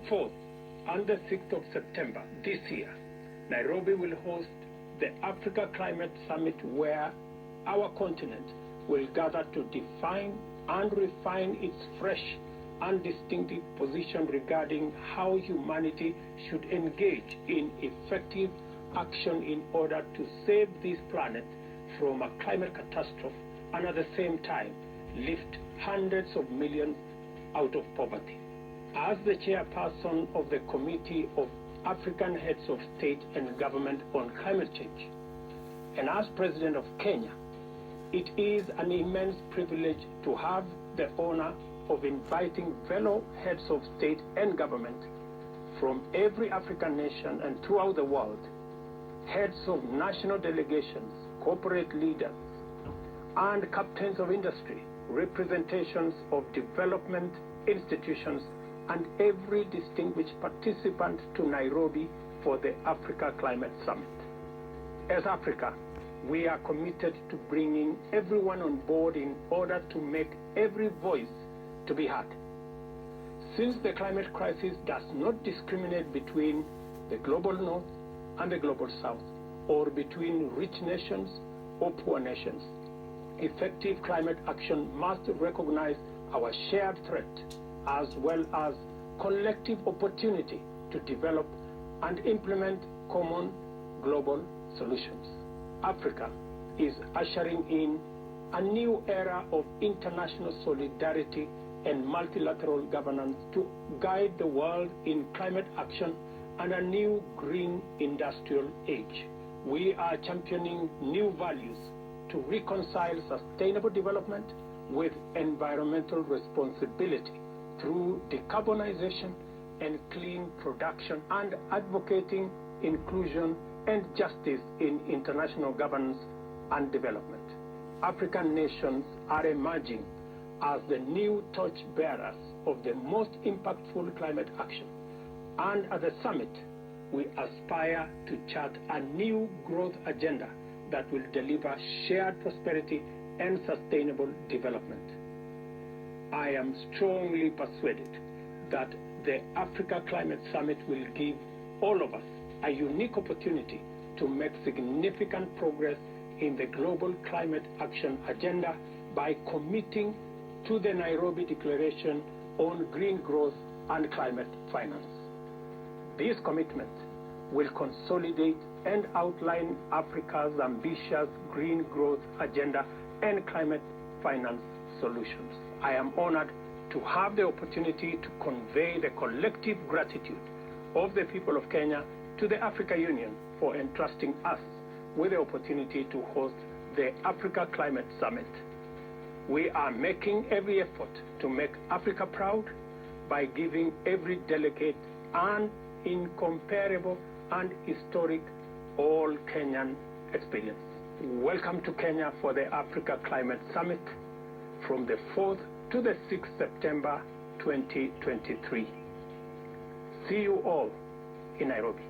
4th and the 6th of September this year, Nairobi will host the Africa Climate Summit, where our continent will gather to define and refine its fresh and distinctive position regarding how humanity should engage in effective action in order to save this planet from a climate catastrophe and at the same time lift hundreds of millions out of poverty. As the chairperson of the Committee of African Heads of State and Government on Climate Change, and as President of Kenya, it is an immense privilege to have the honor of inviting fellow heads of state and government from every African nation and throughout the world, heads of national delegations, corporate leaders, and captains of industry, representations of development institutions, and every distinguished participant to Nairobi for the Africa Climate Summit. As Africa, we are committed to bringing everyone on board in order to make every voice to be heard. Since the climate crisis does not discriminate between the global north and the global south, or between rich nations or poor nations, effective climate action must recognize our shared threat as well as collective opportunity to develop and implement common global solutions. Africa is ushering in a new era of international solidarity and multilateral governance to guide the world in climate action and a new green industrial age. We are championing new values to reconcile sustainable development with environmental responsibility through decarbonization and clean production, and advocating inclusion and justice in international governance and development. African nations are emerging as the new torchbearers of the most impactful climate action. And at the summit, we aspire to chart a new growth agenda that will deliver shared prosperity and sustainable development. I am strongly persuaded that the Africa Climate Summit will give all of us a unique opportunity to make significant progress in the global climate action agenda by committing to the Nairobi Declaration on Green Growth and Climate Finance. This commitment will consolidate and outline Africa's ambitious green growth agenda and climate finance solutions. I am honored to have the opportunity to convey the collective gratitude of the people of Kenya to the Africa Union for entrusting us with the opportunity to host the Africa Climate Summit. We are making every effort to make Africa proud by giving every delegate an incomparable and historic all-Kenyan experience. Welcome to Kenya for the Africa Climate Summit from the 4th to the 6th September 2023. See you all in Nairobi.